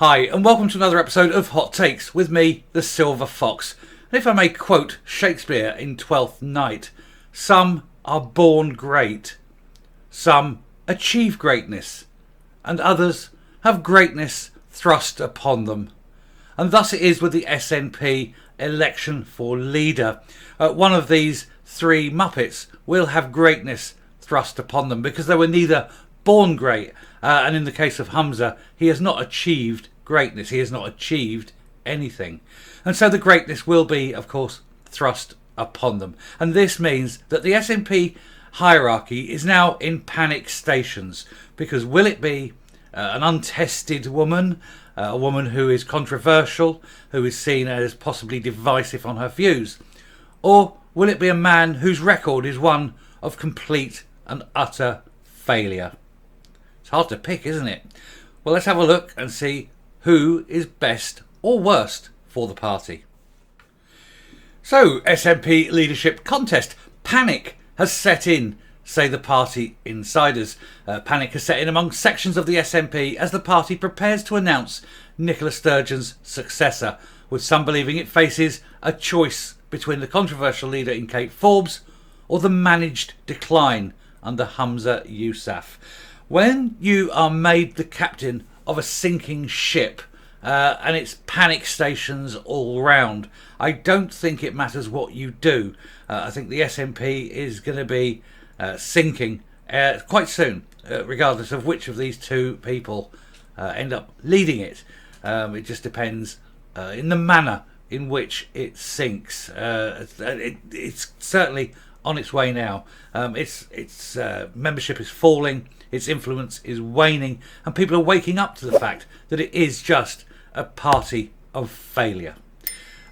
Hi, and welcome to another episode of Hot Takes with me, the Silver Fox. And if I may quote Shakespeare in Twelfth Night, some are born great, some achieve greatness, and others have greatness thrust upon them. And thus it is with the SNP election for leader. One of these three Muppets will have greatness thrust upon them because they were neither born great, and in the case of Humza, he has not achieved greatness. He has not achieved anything. And so the greatness will be, of course, thrust upon them. And this means that the SNP hierarchy is now in panic stations, because will it be an untested woman, a woman who is controversial, who is seen as possibly divisive on her views, or will it be a man whose record is one of complete and utter failure? It's hard to pick, isn't it? Well, let's have a look and see who is best or worst for the party. So, SNP leadership contest. Panic has set in, say the party insiders. Panic has set in among sections of the SNP as the party prepares to announce Nicola Sturgeon's successor, with some believing it faces a choice between the controversial leader in Kate Forbes or the managed decline under Humza Yousaf. When you are made the captain of a sinking ship and it's panic stations all round, I don't think it matters what you do. I think the SNP is going to be sinking quite soon, regardless of which of these two people end up leading it. It just depends in the manner in which it sinks. It's certainly on its way now. Its membership is falling, its influence is waning, and people are waking up to the fact that it is just a party of failure.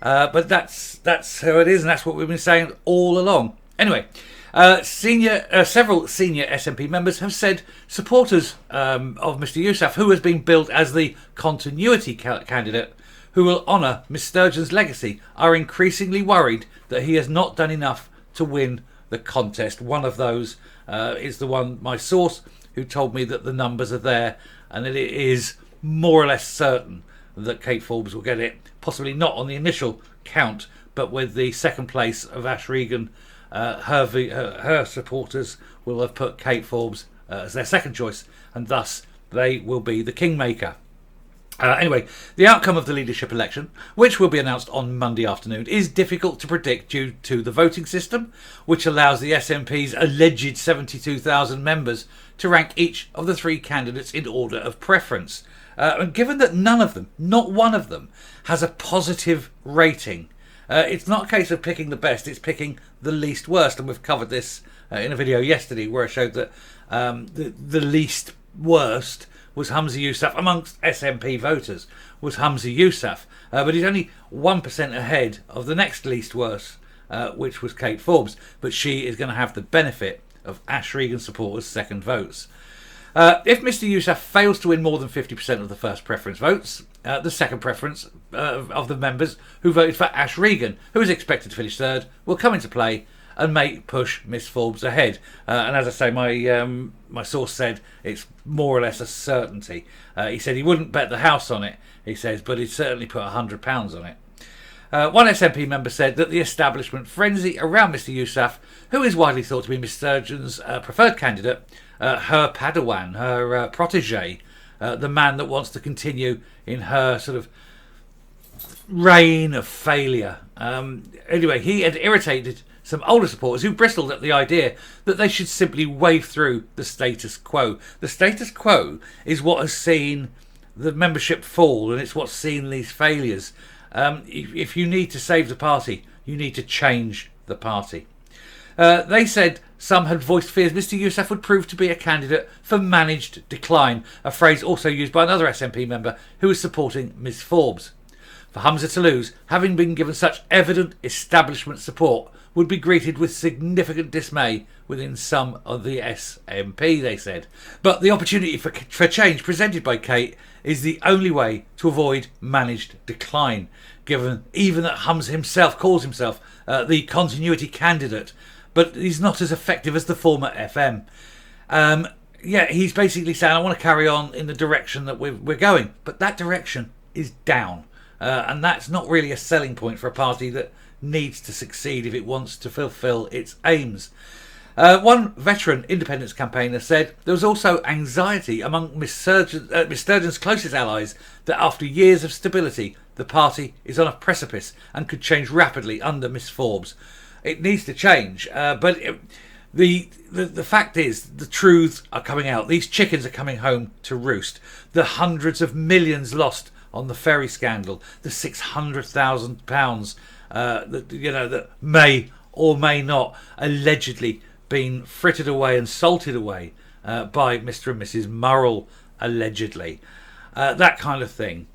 But that's who it is, and that's what we've been saying all along. Anyway, several senior SNP members have said supporters of Mr Yousaf, who has been billed as the continuity candidate who will honour Miss Sturgeon's legacy, are increasingly worried that he has not done enough to win the contest. One of those is the one, my source, who told me that the numbers are there and that it is more or less certain that Kate Forbes will get it, possibly not on the initial count, but with the second place of Ash Regan, her supporters will have put Kate Forbes as their second choice, and thus they will be the kingmaker. Anyway, the outcome of the leadership election, which will be announced on Monday afternoon, is difficult to predict due to the voting system, which allows the SNP's alleged 72,000 members to rank each of the three candidates in order of preference. And given that none of them, not one of them, has a positive rating, it's not a case of picking the best, it's picking the least worst. And we've covered this in a video yesterday where I showed that the least worst was Humza Yousaf amongst SNP voters, was Humza Yousaf. But he's only 1% ahead of the next least worst, which was Kate Forbes. But she is going to have the benefit of Ash Regan supporters' second votes. If Mr Yousaf fails to win more than 50% of the first preference votes, the second preference of the members who voted for Ash Regan, who is expected to finish third, will come into play and may push Miss Forbes ahead. And as I say, my source said it's more or less a certainty. He said he wouldn't bet the house on it, he says, but he'd certainly put £100 on it. One SNP member said that the establishment frenzy around Mr Yousaf, who is widely thought to be Miss Sturgeon's preferred candidate, her Padawan, her protege, the man that wants to continue in her sort of reign of failure. Anyway, he had irritated some older supporters who bristled at the idea that they should simply wave through the status quo. The status quo is what has seen the membership fall, and it's what's seen these failures. If you need to save the party, you need to change the party. They said some had voiced fears Mr Yousaf would prove to be a candidate for managed decline, a phrase also used by another SNP member who was supporting Ms Forbes. For Humza to lose, having been given such evident establishment support, would be greeted with significant dismay within some of the SNP, they said. But the opportunity for change presented by Kate is the only way to avoid managed decline, given even that Humza himself calls himself the continuity candidate, but he's not as effective as the former FM. yeah, he's basically saying, I want to carry on in the direction that we're going. But that direction is down. And that's not really a selling point for a party that needs to succeed if it wants to fulfil its aims. One veteran independence campaigner said there was also anxiety among Miss Sturgeon's closest allies that after years of stability, the party is on a precipice and could change rapidly under Miss Forbes. It needs to change, but the fact is, the truths are coming out. These chickens are coming home to roost. The hundreds of millions lost on the ferry scandal, the £600,000 that may or may not allegedly been frittered away and salted away by Mr. and Mrs. Murrell, allegedly. That kind of thing.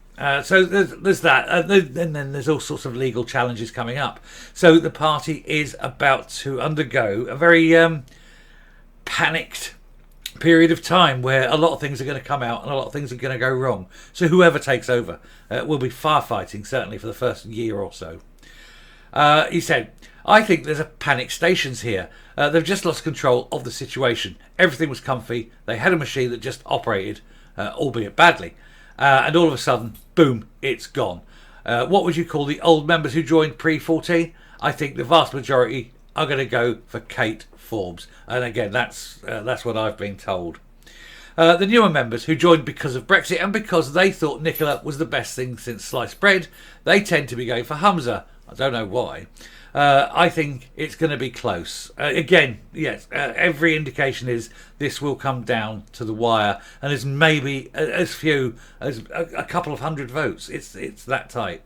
So there's that. And then there's all sorts of legal challenges coming up. So the party is about to undergo a very panicked period of time where a lot of things are going to come out and a lot of things are going to go wrong. So whoever takes over will be firefighting, certainly for the first year or so. He said, I think there's a panic stations here. They've just lost control of the situation. Everything was comfy. They had a machine that just operated, albeit badly. And all of a sudden, boom, it's gone. What would you call the old members who joined pre-14? I think the vast majority are going to go for Kate Forbes. And again, that's what I've been told. The newer members who joined because of Brexit and because they thought Nicola was the best thing since sliced bread, they tend to be going for Humza. I don't know why. I think it's going to be close. Again, yes, every indication is this will come down to the wire, and there's maybe as few as a couple of hundred votes. It's that tight.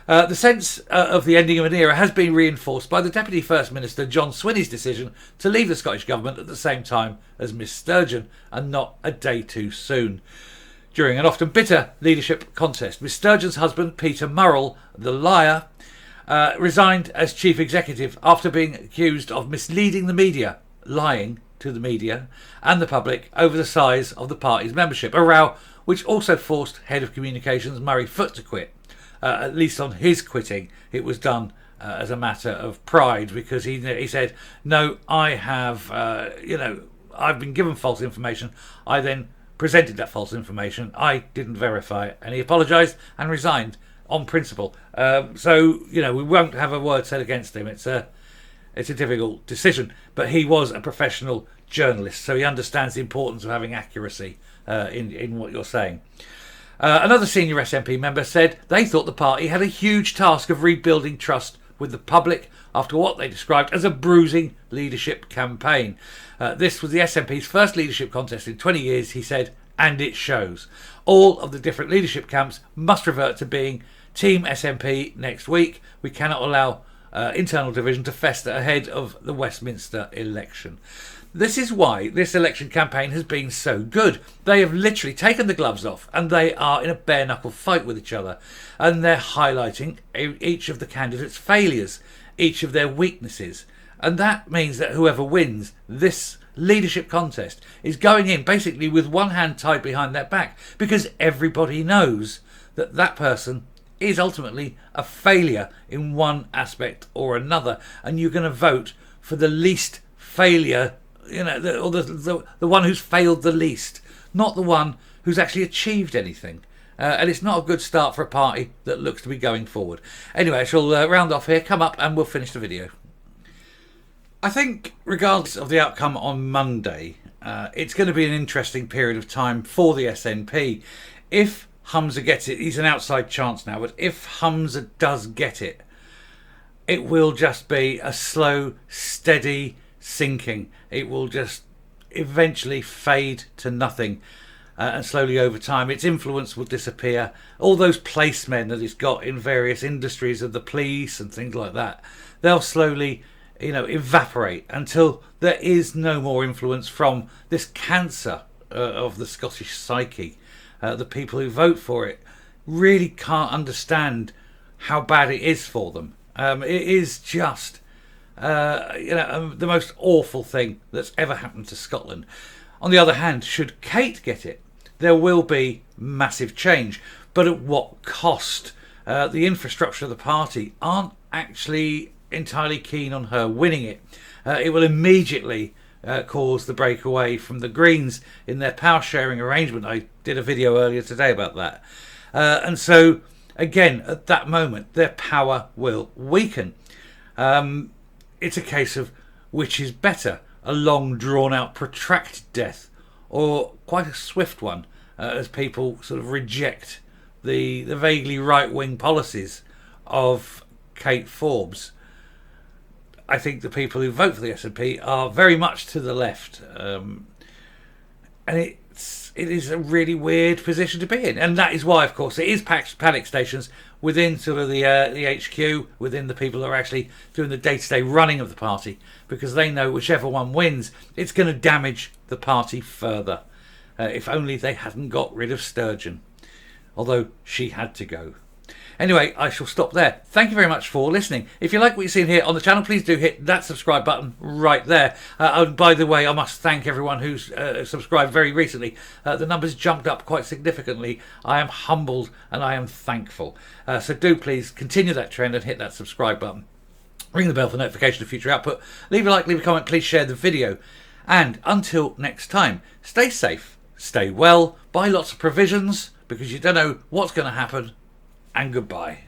The sense of the ending of an era has been reinforced by the Deputy First Minister John Swinney's decision to leave the Scottish Government at the same time as Miss Sturgeon, and not a day too soon. During an often bitter leadership contest, Miss Sturgeon's husband, Peter Murrell, the liar, resigned as chief executive after being accused of misleading the media, lying to the media and the public over the size of the party's membership, a row which also forced head of communications Murray Foote to quit. At least on his quitting, it was done as a matter of pride, because he said, no, I have, I've been given false information. I then presented that false information. I didn't verify it. And he apologised and resigned on principle. So we won't have a word said against him. It's a difficult decision, but he was a professional journalist, so he understands the importance of having accuracy in what you're saying. Another senior SNP member said they thought the party had a huge task of rebuilding trust with the public after what they described as a bruising leadership campaign. This was the SNP's first leadership contest in 20 years, he said, and it shows. All of the different leadership camps must revert to being Team SNP next week. We cannot allow internal division to fester ahead of the Westminster election. This is why this election campaign has been so good. They have literally taken the gloves off and they are in a bare-knuckle fight with each other. And they're highlighting each of the candidates' failures, each of their weaknesses. And that means that whoever wins this leadership contest is going in basically with one hand tied behind their back, because everybody knows that that person is ultimately a failure in one aspect or another. And you're going to vote for the least failure, the one who's failed the least, not the one who's actually achieved anything. And it's not a good start for a party that looks to be going forward. Anyway, I shall round off here, come up and we'll finish the video. I think regardless of the outcome on Monday, it's going to be an interesting period of time for the SNP. If Humza gets it, he's an outside chance now, but if Humza does get it, it will just be a slow, steady sinking. It will just eventually fade to nothing, and slowly over time its influence will disappear. All those placemen that he's got in various industries of the police and things like that, they'll slowly evaporate until there is no more influence from this cancer of the Scottish psyche. The people who vote for it really can't understand how bad it is for them. It is just the most awful thing that's ever happened to Scotland. On the other hand, should Kate get it, there will be massive change, but at what cost? The infrastructure of the party aren't actually entirely keen on her winning it. It will immediately caused the breakaway from the Greens in their power sharing arrangement. I did a video earlier today about that. And so, again, at that moment, their power will weaken. It's a case of which is better, a long, drawn-out, protracted death, or quite a swift one, as people sort of reject the vaguely right-wing policies of Kate Forbes. I think the people who vote for the SNP are very much to the left, and it is a really weird position to be in, and that is why, of course, it is panic stations within sort of the HQ, within the people who are actually doing the day-to-day running of the party, because they know whichever one wins, it's going to damage the party further. If only they hadn't got rid of Sturgeon, although she had to go. Anyway, I shall stop there. Thank you very much for listening. If you like what you've seen here on the channel, please do hit that subscribe button right there. By the way, I must thank everyone who's subscribed very recently. The numbers jumped up quite significantly. I am humbled and I am thankful. So do please continue that trend and hit that subscribe button. Ring the bell for notification of future output. Leave a like, leave a comment, please share the video. And until next time, stay safe, stay well, buy lots of provisions, because you don't know what's going to happen. And goodbye.